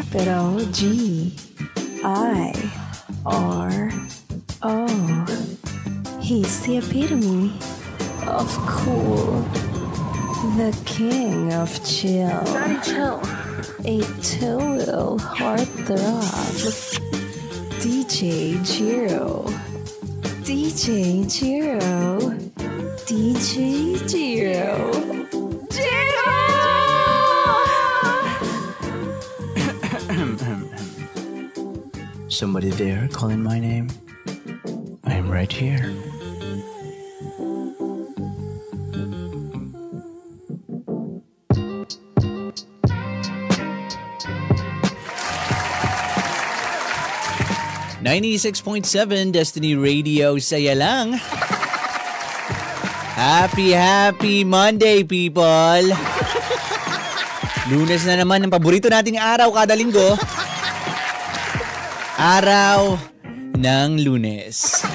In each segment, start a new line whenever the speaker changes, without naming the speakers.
capital G-I-R-O. He's the epitome of cool. The king of chill.
Daddy, chill.
A total heartthrob. DJ Jiro. DJ Jiro. DJ Jiro. Jiro!
Somebody there calling my name? I am right here. .7 Destiny Radio, saya lang. Happy Monday, people. Lunes na naman, ang paborito nating araw kada linggo. Araw ng Lunes.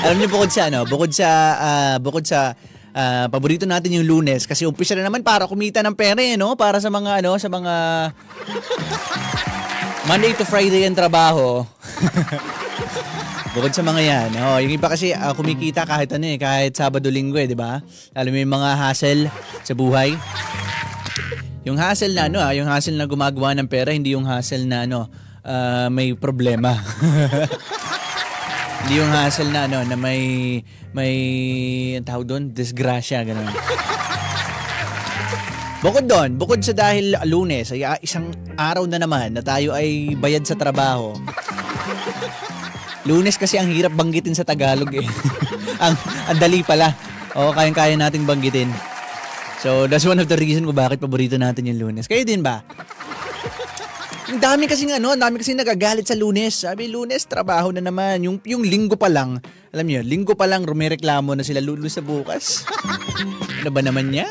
Alam niyo, bukod sa paborito natin yung Lunes kasi umpisa na naman para kumita ng pera, no? Para sa mga Monday to Friday ang trabaho. Bukod sa mga yan. Yung iba kasi kumikita kahit Sabado, Linggo, di ba? Alam mo yung mga hassle sa buhay. Yung hassle na yung hassle na gumagawa ng pera, hindi yung hassle na may problema. Hindi yung hassle na na may ang tawag doon, disgrasya, ganun. Bukod sa dahil Lunes ay isang araw na naman na tayo ay bayad sa trabaho. Lunes kasi ang hirap banggitin sa Tagalog eh. ang dali pala. Kayang-kaya nating banggitin. So that's one of the reason kung bakit paborito natin yung Lunes. Kayo din ba? Ang dami kasi nagagalit sa Lunes. Sabi, Lunes, trabaho na naman. Yung Linggo pa lang, alam niyo, Linggo pa lang rumereklamo na sila lulus sa bukas. Ano ba naman yan?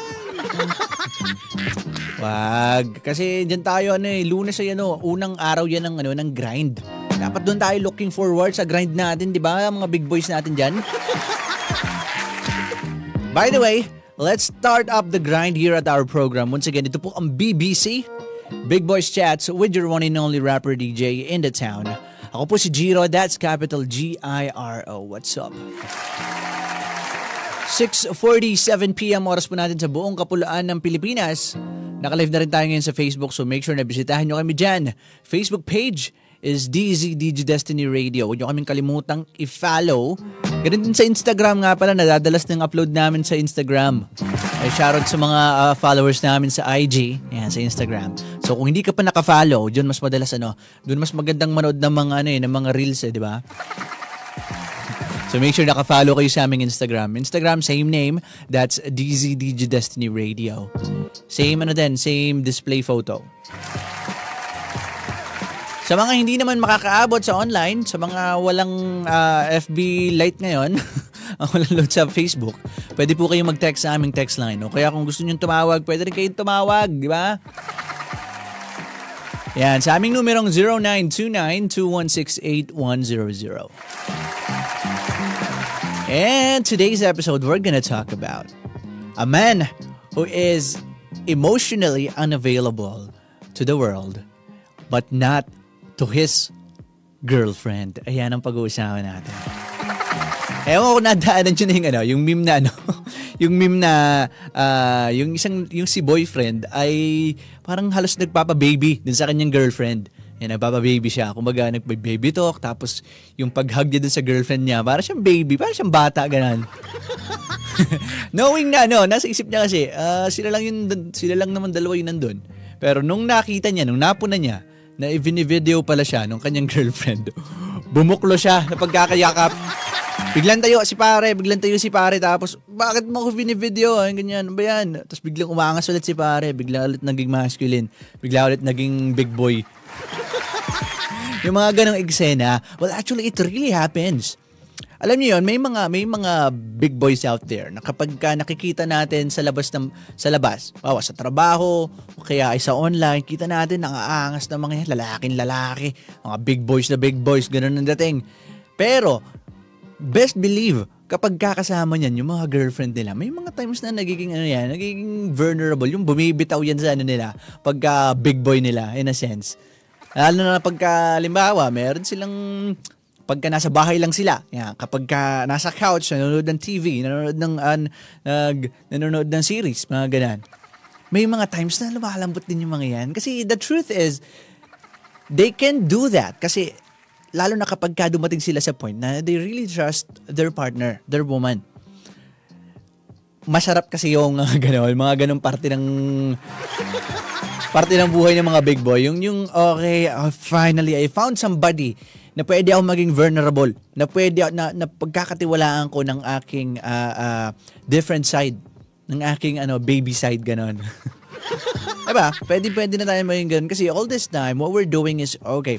Wag. Kasi dyan tayo, Lunes ay unang araw yan ng grind. Dapat doon tayo looking forward sa grind natin, di ba? Mga big boys natin dyan. By the way, let's start up the grind here at our program. Once again, ito po ang BBC, Big Boys Chats with your one and only rapper DJ in the town. Ako po si Jiro, that's capital G-I-R-O. What's up? 6:47 PM oras po natin sa buong kapulaan ng Pilipinas. Naka-live na rin tayo ngayon sa Facebook, so make sure na bisitahan nyo kami dyan. Facebook page is DZ Destiny Radio. Huwag nyo kaming kalimutang i-follow. Ganun din sa Instagram nga pala, nadadalas ng upload namin sa Instagram. Shoutout sa mga followers namin sa IG, ayan, sa Instagram. So kung hindi ka pa naka-follow, dyan mas madalas doon mas magandang manood ng mga ng mga reels, di ba? So make sure naka-follow kayo sa aming Instagram. Instagram, same name. That's DZ Destiny Radio. Same same display photo. Sa mga hindi naman makakaabot sa online, sa mga walang FB Lite ngayon, walang load sa Facebook, pwede po kayong mag-text sa aming text line. O kaya kung gusto nyo tumawag, pwede rin kayong tumawag, di ba? Yan, sa aming numerong 0929-216-8100. And today's episode, we're gonna talk about a man who is emotionally unavailable to the world, but not to his girlfriend. Ayan ang pag-uusapan natin. Ewan ko nadaanan nyo yung meme na yung si boyfriend ay parang halos nagpapa-baby din sa kanyang girlfriend. Yan, nagpapa-baby siya. Kumbaga, nagpa-baby talk. Tapos, yung pag-hug niya dun sa girlfriend niya, para siyang baby, para siyang bata, ganun. Knowing na, nasa isip niya kasi, sila lang naman dalawa yung nandun. Pero nung nakita niya, nung napuna niya, na i-video pala siya nung kanyang girlfriend, bumuklo siya na pagkakayakap. Biglang tayo si pare, tapos, bakit mo ko video? Ganyan, ba yan? Tapos biglang umangas ulit si pare, bigla ulit naging masculine, bigla ulit naging big boy. Yung mga ganong eksena, well, actually, it really happens. Alam niyo yun, may mga big boys out there na kapag nakikita natin sa labas, sa trabaho, o kaya ay sa online, kita natin nangaangas ng mga lalaking-lalaki, mga big boys, ganun ang dating. Pero, best believe, kapag kakasama niyan yung mga girlfriend nila, may mga times na nagiging vulnerable, yung bumibitaw yan sa nila, pagka big boy nila, in a sense. Lalo na pagka, halimbawa, meron silang, pagka nasa bahay lang sila, yan, kapag nasa couch, nanonood ng TV, nanonood ng series, mga ganun. May mga times na lumalambot din yung mga yan. Kasi the truth is, they can do that. Kasi, lalo na kapag dumating sila sa point na they really trust their partner, their woman. Masarap kasi yung mga ganong parte ng buhay ng mga big boy. Yung okay, finally, I found somebody na pwede ako maging vulnerable, na pwede na pagkakatiwalaan ko ng aking different side, ng aking baby side, ganon. Diba? Pwede na tayo maging ganon. Kasi all this time, what we're doing is, okay,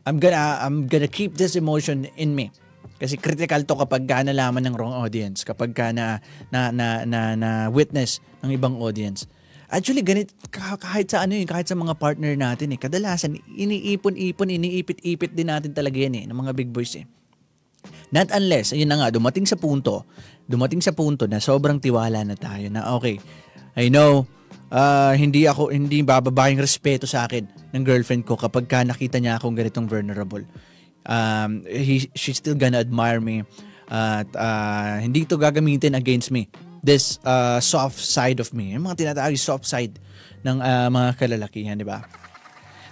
I'm gonna keep this emotion in me. Kasi critical to kapag nalaman ng wrong audience, kapag na witness ng ibang audience. Actually, ganit kahit sa kahit sa mga partner natin kadalasan iniipit-ipit din natin talaga yan ng mga big boys . Not unless, ayun na nga, dumating sa punto na sobrang tiwala na tayo na okay, I know, hindi bababa yung respeto sa akin ng girlfriend ko kapag nakita niya akong ganitong vulnerable. She's still gonna admire me at hindi ito gagamitin against me. This soft side of me, yung mga tinatawag soft side ng mga kalalakihan, di ba?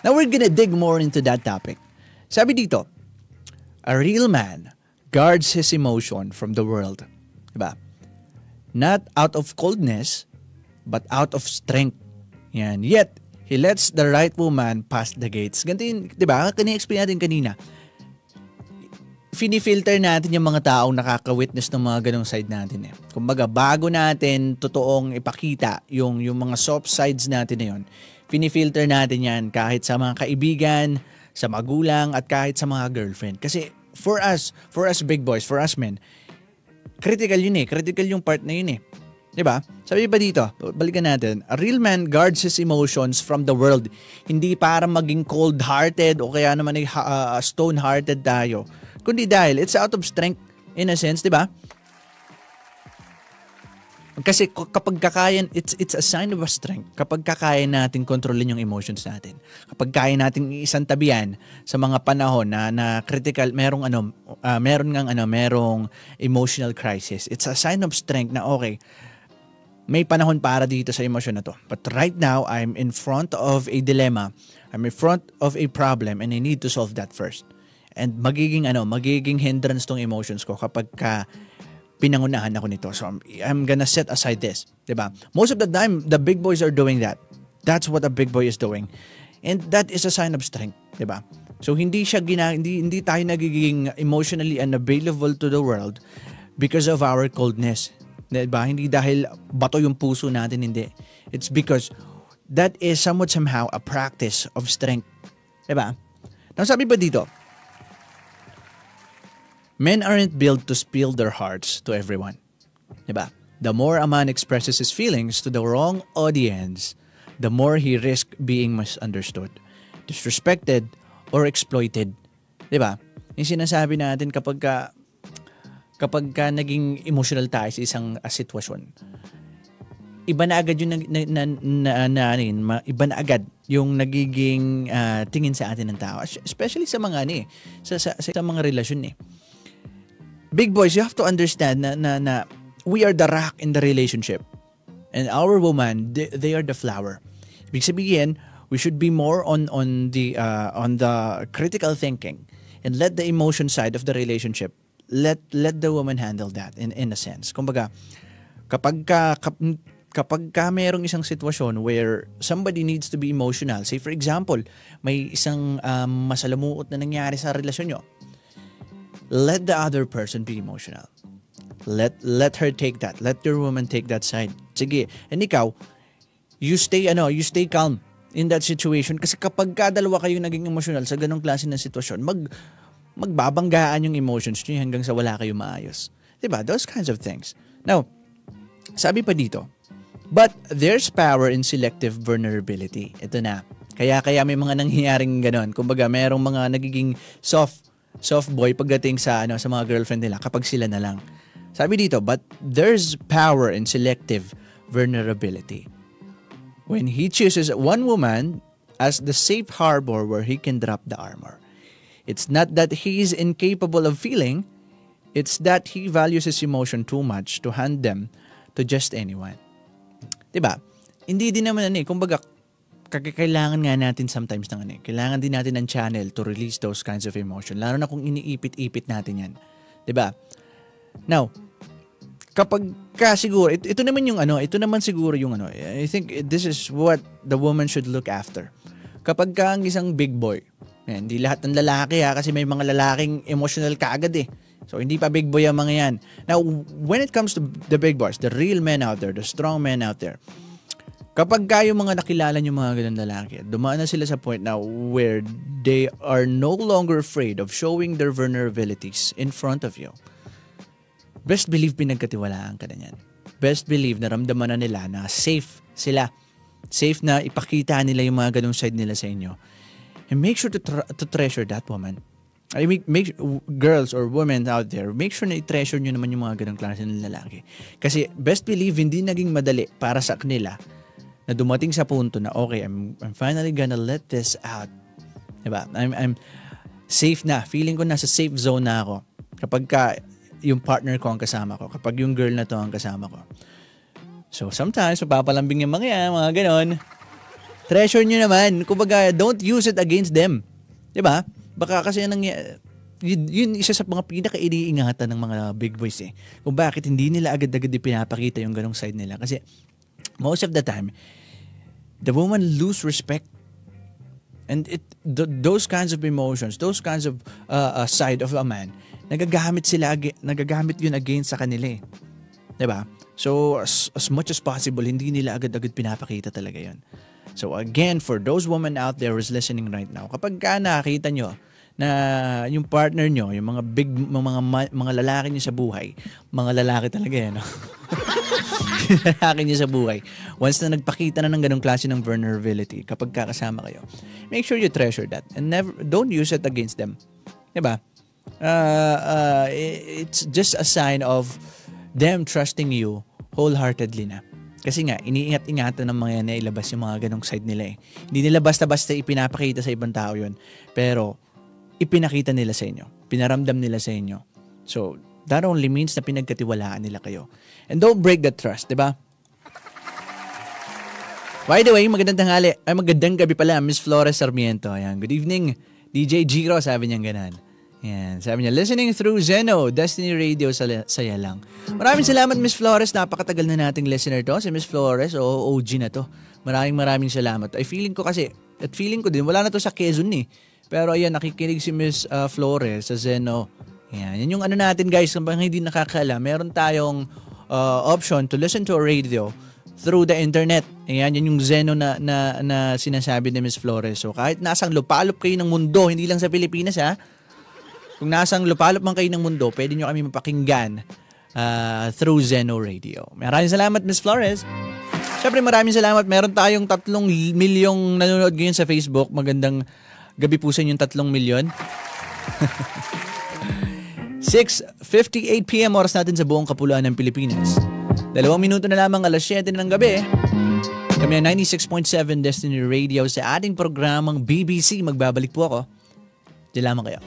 Now we're gonna dig more into that topic. Sabi dito, a real man guards his emotion from the world, di ba? Not out of coldness, but out of strength. Yan. Yet, he lets the right woman pass the gates. Ganito yun, di ba? Kani-explain natin kanina. Fini-filter natin yung mga taong nakaka-witness ng mga ganong side natin . Kumbaga, bago natin totoong ipakita yung mga soft sides natin na yun, fini-filter natin yan kahit sa mga kaibigan, sa magulang, at kahit sa mga girlfriend. Kasi for us big boys, for us men, critical yun . Critical yung part na yun . Diba? Sabi pa dito, balikan natin, a real man guards his emotions from the world. Hindi para maging cold-hearted o kaya naman stone-hearted tayo. Kundi dahil it's out of strength in a sense, di ba? Kasi kapag kakayan, it's a sign of a strength. Kapag kaya natin kontrolin yung emotions natin. Kapag kaya natin isang tabihan sa mga panahon na critical, merong emotional crisis. It's a sign of strength na okay, may panahon para dito sa emosyon na to. But right now, I'm in front of a dilemma. I'm in front of a problem and I need to solve that first. And magiging hindrance tong emotions ko kapag pinangunahan ako nito. So I'm gonna set aside this, 'di ba? Most of the time, the big boys are doing that. That's what a big boy is doing. And that is a sign of strength, 'di ba? So hindi tayo nagiging emotionally unavailable to the world because of our coldness. 'Di ba? Hindi dahil bato yung puso natin, hindi. It's because that is somehow a practice of strength. 'Di ba? Now sabi pa dito, men aren't built to spill their hearts to everyone. Diba? The more a man expresses his feelings to the wrong audience, the more he risks being misunderstood, disrespected, or exploited. Diba? Yung sinasabi natin kapag naging emotional tayo sa isang sitwasyon, iba na agad yung iba na agad yung nagiging tingin sa atin ng tao, especially sa mga sa mga relasyon . Big boys, you have to understand na we are the rock in the relationship. And our woman, they are the flower. Ibig sabihin, we should be more on the critical thinking and let the emotion side of the relationship, let the woman handle that in a sense. Kumbaga, kapag merong isang sitwasyon where somebody needs to be emotional, say for example, may isang masalamuot na nangyari sa relasyon nyo, let the other person be emotional. Let her take that. Let your woman take that side. Sige. And ikaw, you stay calm in that situation. Kasi kapag dalawa kayo naging emotional sa ganong klase ng sitwasyon, magbabanggaan yung emotions niyo hanggang sa wala kayo maayos. Diba? Those kinds of things. Now, sabi pa dito, but there's power in selective vulnerability. Ito na. Kaya may mga nangyayaring ganon. Kumbaga, merong mga nagiging soft soft boy pagdating sa sa mga girlfriend nila kapag sila na lang. Sabi dito, but there's power in selective vulnerability. When he chooses one woman as the safe harbor where he can drop the armor. It's not that he is incapable of feeling, it's that he values his emotion too much to hand them to just anyone. Diba? Hindi din naman kumbaga, kailangan nga natin sometimes ng kailangan din natin ng channel to release those kinds of emotion. Lalo na kung iniipit-ipit natin yan. Diba? Now, kapag siguro, ito naman siguro yung I think this is what the woman should look after. Kapag ang isang big boy, hindi lahat ng lalaki kasi may mga lalaking emotional kaagad So, hindi pa big boy ang mga yan. Now, when it comes to the big boys, the real men out there, the strong men out there, kapag yung mga nakilala nyo mga ganun lalaki, dumaan na sila sa point now where they are no longer afraid of showing their vulnerabilities in front of you. Best believe pinagkatiwalaan ka na yan. Best believe naramdaman na nila na safe sila. Safe na ipakita nila yung mga ganung side nila sa inyo. And make sure to treasure that woman. I mean, girls or women out there, make sure na i-treasure nyo naman yung mga ganung klase ng lalaki. Kasi best believe hindi naging madali para sa kanila na dumating sa punto na okay, I'm finally gonna let this out. Diba? I'm safe na. Feeling ko nasa safe zone na ako. Kapag yung partner ko ang kasama ko. Kapag yung girl na to ang kasama ko. So sometimes, mapapalambing yung mga ganon. Treasure nyo naman. Kumbaga, don't use it against them. Diba? Baka kasi yun isa sa mga pinaka-iniingatan ng mga big boys Kung bakit hindi nila agad-agad pinapakita yung ganong side nila. Kasi most of the time, the woman lose respect. And those kinds of emotions, those kinds of side of a man, nagagamit yun against sa kanila Diba? So, as much as possible, hindi nila agad-agad pinapakita talaga yun. So, again, for those women out there who's listening right now, kapag nakita nyo na yung partner nyo, yung mga mga lalaki nyo sa buhay, mga lalaki talaga yan, lalaki nyo sa buhay, once na nagpakita na ng ganong klase ng vulnerability, kapag kakasama kayo, make sure you treasure that and don't use it against them. Diba? It's just a sign of them trusting you wholeheartedly na. Kasi nga, iniingat-ingatan ng mga yan na ilabas yung mga ganong side nila Hindi nila basta-basta ipinapakita sa ibang tao yun. Pero, ipinakita nila sa inyo. Pinaramdam nila sa inyo. So, that only means na pinagkatiwalaan nila kayo. And don't break that trust, diba? By the way, magandang gabi pala, Miss Flores Sarmiento. Ayan, good evening, DJ Giro, sabi niya ganan. Ayan, sabi niya, listening through Zeno, Destiny Radio, saya lang. Maraming salamat, Miss Flores. Napakatagal na nating listener to. Si Miss Flores, OG na to. Maraming salamat. Feeling ko din, wala na to sa Quezon Pero ayan, nakikinig si Miss Flores sa Zeno. Ayan, yan yung natin guys, kung hindi nakakala, meron tayong option to listen to a radio through the internet. Ayan, yan yung Zeno na sinasabi ni Miss Flores. So kahit nasang lupalop kayo ng mundo, hindi lang sa Pilipinas kung nasang lupalop man kayo ng mundo, pwede nyo kami mapakinggan through Zeno Radio. Maraming salamat, Miss Flores. Siyempre, maraming salamat. Meron tayong 3 milyong nanonood ngayon sa Facebook. Magandang gabi po sa inyong 3 milyon. 6:58 PM oras natin sa buong kapuluan ng Pilipinas. 2 minuto na lamang alas 7 ng gabi. Kami ang 96.7 Destiny Radio sa ating programang BBC. Magbabalik po ako. Diyan lamang kayo.